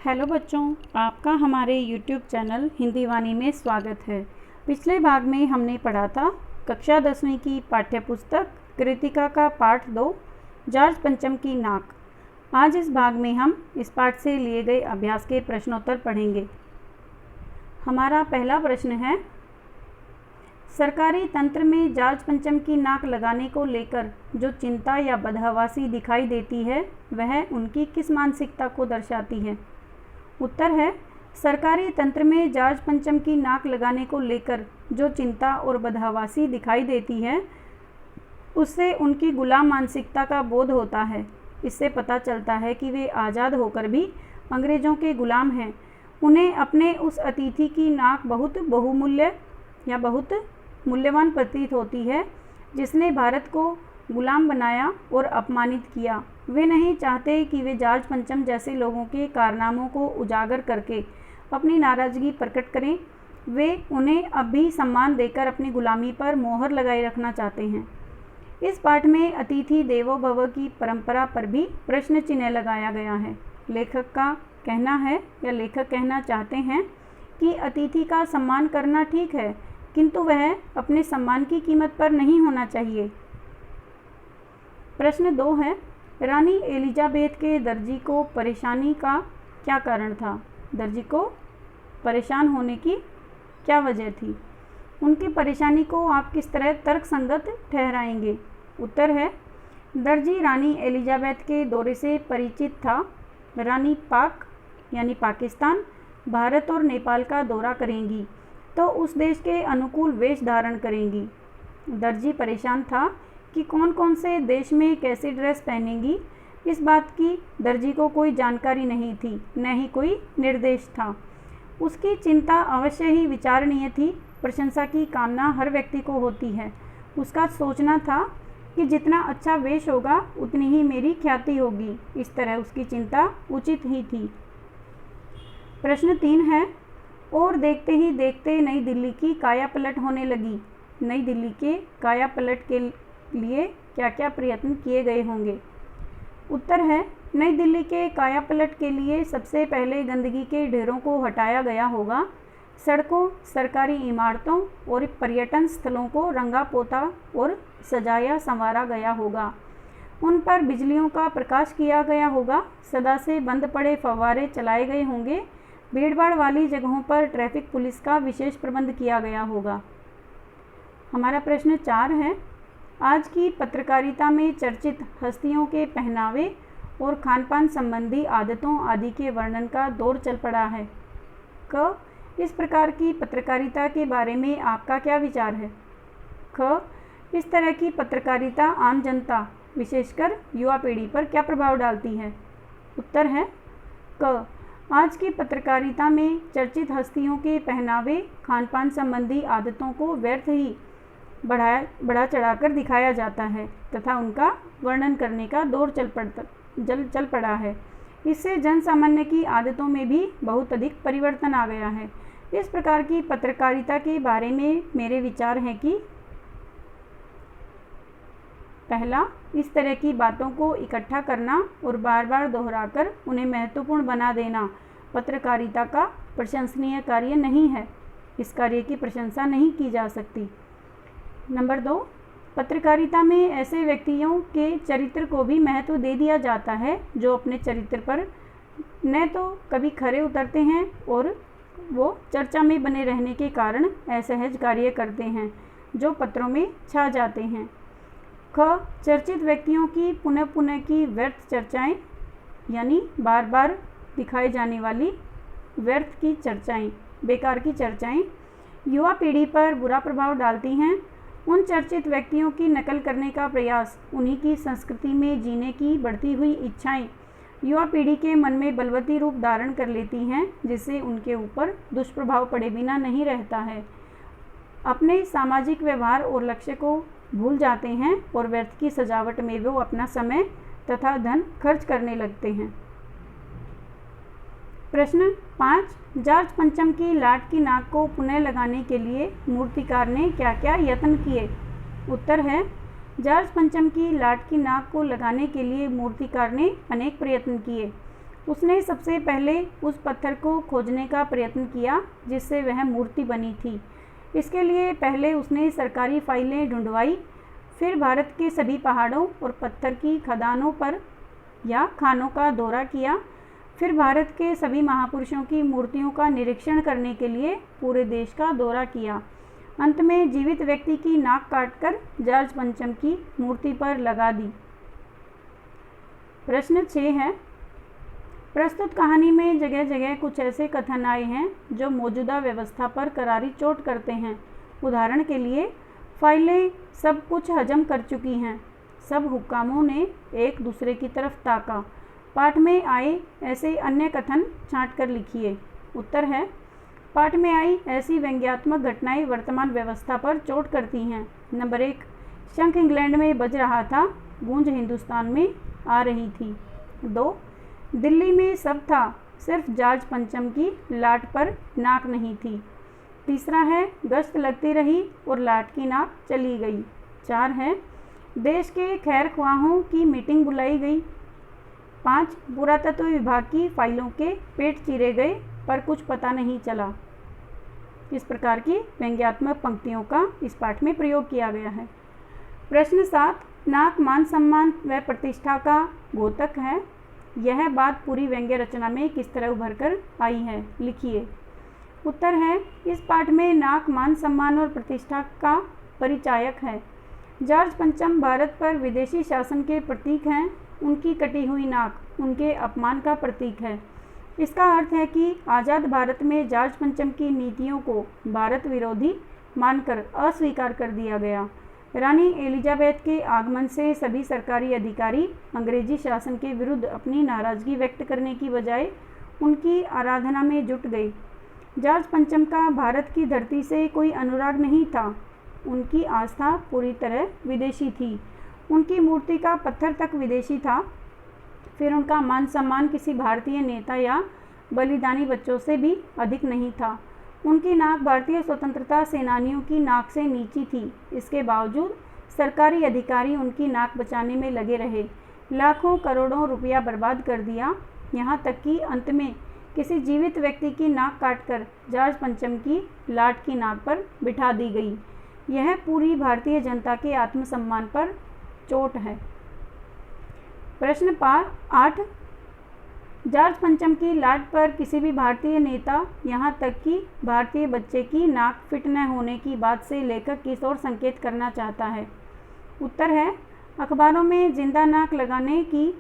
Hello बच्चों, आपका हमारे YouTube चैनल हिंदी वाणी में स्वागत है। पिछले भाग में हमने पढ़ा था कक्षा 10वीं की पाठ्य पुस्तक कृतिका का पाठ 2 जॉर्ज पंचम की नाक। आज इस भाग में हम इस पाठ से लिए गए अभ्यास के प्रश्नोत्तर पढ़ेंगे। हमारा पहला प्रश्न है, सरकारी तंत्र में जॉर्ज पंचम की नाक लगाने को लेकर जो चिंता या बदहवासी दिखाई देती है वह उनकी किस मानसिकता को दर्शाती है। उत्तर है, सरकारी तंत्र में जॉर्ज पंचम की नाक लगाने को लेकर जो चिंता और बदहवासी दिखाई देती है उससे उनकी गुलाम मानसिकता का बोध होता है। इससे पता चलता है कि वे आज़ाद होकर भी अंग्रेज़ों के गुलाम हैं। उन्हें अपने उस अतिथि की नाक बहुत बहुमूल्य या बहुत मूल्यवान प्रतीत होती है जिसने भारत को गुलाम बनाया और अपमानित किया। वे नहीं चाहते कि वे जॉर्ज पंचम जैसे लोगों के कारनामों को उजागर करके अपनी नाराज़गी प्रकट करें। वे उन्हें अब भी सम्मान देकर अपनी गुलामी पर मोहर लगाए रखना चाहते हैं। इस पाठ में अतिथि देवो भव की परंपरा पर भी प्रश्न चिन्ह लगाया गया है। लेखक का कहना है या लेखक कहना चाहते हैं कि अतिथि का सम्मान करना ठीक है, किंतु वह अपने सम्मान की कीमत पर नहीं होना चाहिए। प्रश्न 2 है, रानी एलिजाबेथ के दर्जी को परेशानी का क्या कारण था। दर्जी को परेशान होने की क्या वजह थी। उनकी परेशानी को आप किस तरह तर्कसंगत ठहराएंगे। उत्तर है, दर्जी रानी एलिजाबेथ के दौरे से परिचित था। रानी पाक यानी पाकिस्तान, भारत और नेपाल का दौरा करेंगी तो उस देश के अनुकूल वेश धारण करेंगी। दर्जी परेशान था कि कौन कौन से देश में कैसी ड्रेस पहनेंगी। इस बात की दर्जी को कोई जानकारी नहीं थी, न ही कोई निर्देश था। उसकी चिंता अवश्य ही विचारणीय थी। प्रशंसा की कामना हर व्यक्ति को होती है। उसका सोचना था कि जितना अच्छा वेश होगा उतनी ही मेरी ख्याति होगी। इस तरह उसकी चिंता उचित ही थी। प्रश्न 3 है, और देखते ही देखते नई दिल्ली की काया पलट होने लगी। नई दिल्ली के काया पलट के लिए क्या क्या प्रयत्न किए गए होंगे। उत्तर है, नई दिल्ली के काया पलट के लिए सबसे पहले गंदगी के ढेरों को हटाया गया होगा। सड़कों, सरकारी इमारतों और पर्यटन स्थलों को रंगा पोता और सजाया संवारा गया होगा। उन पर बिजलियों का प्रकाश किया गया होगा। सदा से बंद पड़े फव्वारे चलाए गए होंगे। भीड़भाड़ वाली जगहों पर ट्रैफिक पुलिस का विशेष प्रबंध किया गया होगा। हमारा प्रश्न 4 है, आज की पत्रकारिता में चर्चित हस्तियों के पहनावे और खानपान संबंधी आदतों आदि के वर्णन का दौर चल पड़ा है। क, इस प्रकार की पत्रकारिता के बारे में आपका क्या विचार है। ख, इस तरह की पत्रकारिता आम जनता विशेषकर युवा पीढ़ी पर क्या प्रभाव डालती है। उत्तर है क, आज की पत्रकारिता में चर्चित हस्तियों के पहनावे खानपान संबंधी आदतों को व्यर्थ ही बढ़ा चढ़ाकर दिखाया जाता है तथा उनका वर्णन करने का दौर चल पड़ा है। इससे जन सामान्य की आदतों में भी बहुत अधिक परिवर्तन आ गया है। इस प्रकार की पत्रकारिता के बारे में मेरे विचार हैं कि पहला, इस तरह की बातों को इकट्ठा करना और बार बार दोहराकर उन्हें महत्वपूर्ण बना देना पत्रकारिता का प्रशंसनीय कार्य नहीं है। इस कार्य की प्रशंसा नहीं की जा सकती। नंबर 2, पत्रकारिता में ऐसे व्यक्तियों के चरित्र को भी महत्व दे दिया जाता है जो अपने चरित्र पर न तो कभी खरे उतरते हैं और वो चर्चा में बने रहने के कारण असहज कार्य करते हैं जो पत्रों में छा जाते हैं। ख, चर्चित व्यक्तियों की पुनः पुनः की व्यर्थ चर्चाएं यानी बार बार दिखाई जाने वाली व्यर्थ की चर्चाएं, बेकार की चर्चाएं युवा पीढ़ी पर बुरा प्रभाव डालती हैं। उन चर्चित व्यक्तियों की नकल करने का प्रयास, उन्हीं की संस्कृति में जीने की बढ़ती हुई इच्छाएं युवा पीढ़ी के मन में बलवती रूप धारण कर लेती हैं जिससे उनके ऊपर दुष्प्रभाव पड़े बिना नहीं रहता है। अपने सामाजिक व्यवहार और लक्ष्य को भूल जाते हैं और व्यर्थ की सजावट में वो अपना समय तथा धन खर्च करने लगते हैं। प्रश्न 5, जॉर्ज पंचम की लाट की नाक को पुनः लगाने के लिए मूर्तिकार ने क्या क्या यत्न किए। उत्तर है, जॉर्ज पंचम की लाट की नाक को लगाने के लिए मूर्तिकार ने अनेक प्रयत्न किए। उसने सबसे पहले उस पत्थर को खोजने का प्रयत्न किया जिससे वह मूर्ति बनी थी। इसके लिए पहले उसने सरकारी फाइलें ढूंढवाई, फिर भारत के सभी पहाड़ों और पत्थर की खदानों पर या खानों का दौरा किया, फिर भारत के सभी महापुरुषों की मूर्तियों का निरीक्षण करने के लिए पूरे देश का दौरा किया। अंत में जीवित व्यक्ति की नाक काटकर जॉर्ज पंचम की मूर्ति पर लगा दी। प्रश्न 6 है, प्रस्तुत कहानी में जगह जगह कुछ ऐसे कथन आए हैं जो मौजूदा व्यवस्था पर करारी चोट करते हैं। उदाहरण के लिए, फाइलें सब कुछ हजम कर चुकी हैं। सब हुक्कामों ने एक दूसरे की तरफ ताका। पाठ में आए ऐसे अन्य कथन छांट कर लिखिए। उत्तर है, पाठ में आई ऐसी व्यंग्यात्मक घटनाएं वर्तमान व्यवस्था पर चोट करती हैं। नंबर 1, शंख इंग्लैंड में बज रहा था, गूंज हिंदुस्तान में आ रही थी। 2, दिल्ली में सब था, सिर्फ जॉर्ज पंचम की लाट पर नाक नहीं थी। तीसरा है, गश्त लगती रही और लाट की नाक चली गई। 4 है, देश के खैर ख्वाहों की मीटिंग बुलाई गई। 5, पुरातत्व विभाग की फाइलों के पेट चीरे गए पर कुछ पता नहीं चला। इस प्रकार की व्यंग्यात्मक पंक्तियों का इस पाठ में प्रयोग किया गया है। प्रश्न 7, नाक मान सम्मान व प्रतिष्ठा का द्योतक है। यह बात पूरी व्यंग्य रचना में किस तरह उभर कर आई है, लिखिए। उत्तर है, इस पाठ में नाक मान सम्मान और प्रतिष्ठा का परिचायक है। जॉर्ज पंचम भारत पर विदेशी शासन के प्रतीक हैं। उनकी कटी हुई नाक उनके अपमान का प्रतीक है। इसका अर्थ है कि आज़ाद भारत में जॉर्ज पंचम की नीतियों को भारत विरोधी मानकर अस्वीकार कर दिया गया। रानी एलिजाबेथ के आगमन से सभी सरकारी अधिकारी अंग्रेजी शासन के विरुद्ध अपनी नाराज़गी व्यक्त करने की बजाय उनकी आराधना में जुट गए। जॉर्ज पंचम का भारत की धरती से कोई अनुराग नहीं था। उनकी आस्था पूरी तरह विदेशी थी। उनकी मूर्ति का पत्थर तक विदेशी था। फिर उनका मान सम्मान किसी भारतीय नेता या बलिदानी बच्चों से भी अधिक नहीं था। उनकी नाक भारतीय स्वतंत्रता सेनानियों की नाक से नीची थी। इसके बावजूद सरकारी अधिकारी उनकी नाक बचाने में लगे रहे। लाखों करोड़ों रुपया बर्बाद कर दिया। यहाँ तक कि अंत में किसी जीवित व्यक्ति की नाक काटकर जॉर्ज पंचम की लाट की नाक पर बिठा दी गई। यह पूरी भारतीय जनता के आत्मसम्मान पर चोट है। प्रश्न 8, जॉर्ज पंचम की लाट पर किसी भी भारतीय नेता, यहाँ तक कि भारतीय बच्चे की नाक फिट न होने की बात से लेखक किस ओर संकेत करना चाहता है। उत्तर है, अखबारों में जिंदा नाक लगाने की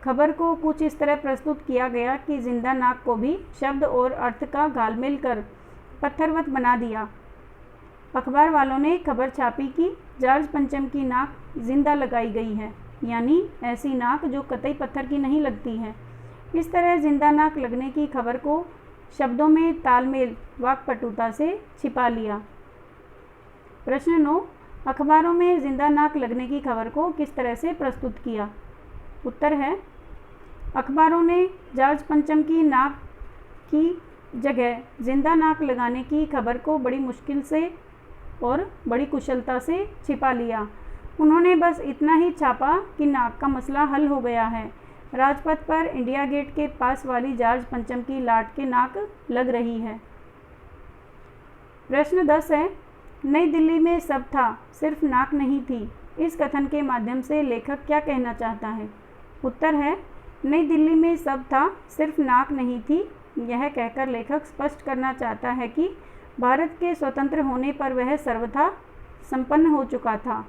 खबर को कुछ इस तरह प्रस्तुत किया गया कि जिंदा नाक को भी शब्द और अर्थ का घालमेल कर पत्थरवत बना दिया। अखबार वालों ने खबर छापी कि जॉर्ज पंचम की नाक जिंदा लगाई गई है, यानी ऐसी नाक जो कतई पत्थर की नहीं लगती है। इस तरह जिंदा नाक लगने की खबर को शब्दों में तालमेल वाक्पटुता से छिपा लिया। प्रश्न 9, अखबारों में जिंदा नाक लगने की खबर को किस तरह से प्रस्तुत किया। उत्तर है, अखबारों ने जॉर्ज पंचम की नाक की जगह जिंदा नाक लगाने की खबर को बड़ी मुश्किल से और बड़ी कुशलता से छिपा लिया। उन्होंने बस इतना ही छापा कि नाक का मसला हल हो गया है। राजपथ पर इंडिया गेट के पास वाली जॉर्ज पंचम की लाट के नाक लग रही है। प्रश्न 10 है, नई दिल्ली में सब था, सिर्फ नाक नहीं थी। इस कथन के माध्यम से लेखक क्या कहना चाहता है। उत्तर है, नई दिल्ली में सब था, सिर्फ नाक नहीं थी। यह कहकर लेखक स्पष्ट करना चाहता है कि भारत के स्वतंत्र होने पर वह सर्वथा संपन्न हो चुका था।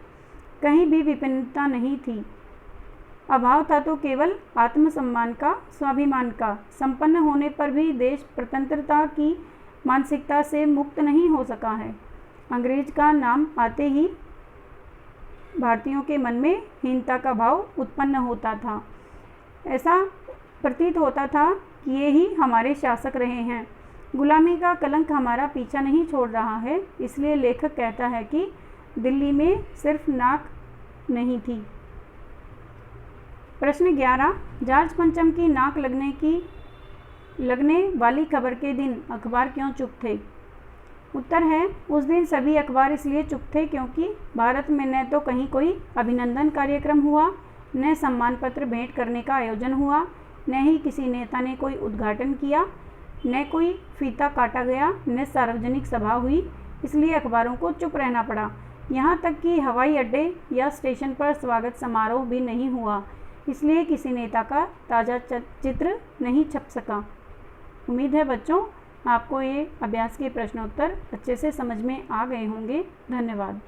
कहीं भी विभिन्नता नहीं थी। अभाव था तो केवल आत्मसम्मान का, स्वाभिमान का। संपन्न होने पर भी देश स्वतंत्रता की मानसिकता से मुक्त नहीं हो सका है। अंग्रेज का नाम आते ही भारतीयों के मन में हीनता का भाव उत्पन्न होता था। ऐसा प्रतीत होता था कि ये ही हमारे शासक रहे हैं। गुलामी का कलंक हमारा पीछा नहीं छोड़ रहा है। इसलिए लेखक कहता है कि दिल्ली में सिर्फ नाक नहीं थी। प्रश्न 11, जॉर्ज पंचम की नाक लगने वाली खबर के दिन अखबार क्यों चुप थे। उत्तर है, उस दिन सभी अखबार इसलिए चुप थे क्योंकि भारत में न तो कहीं कोई अभिनंदन कार्यक्रम हुआ, न सम्मान पत्र भेंट करने का आयोजन हुआ। न ही किसी नेता ने कोई उद्घाटन किया, न कोई फीता काटा गया, न सार्वजनिक सभा हुई, इसलिए अखबारों को चुप रहना पड़ा। यहाँ तक कि हवाई अड्डे या स्टेशन पर स्वागत समारोह भी नहीं हुआ, इसलिए किसी नेता का ताज़ा चित्र नहीं छप सका। उम्मीद है बच्चों आपको ये अभ्यास के प्रश्नोत्तर अच्छे से समझ में आ गए होंगे। धन्यवाद।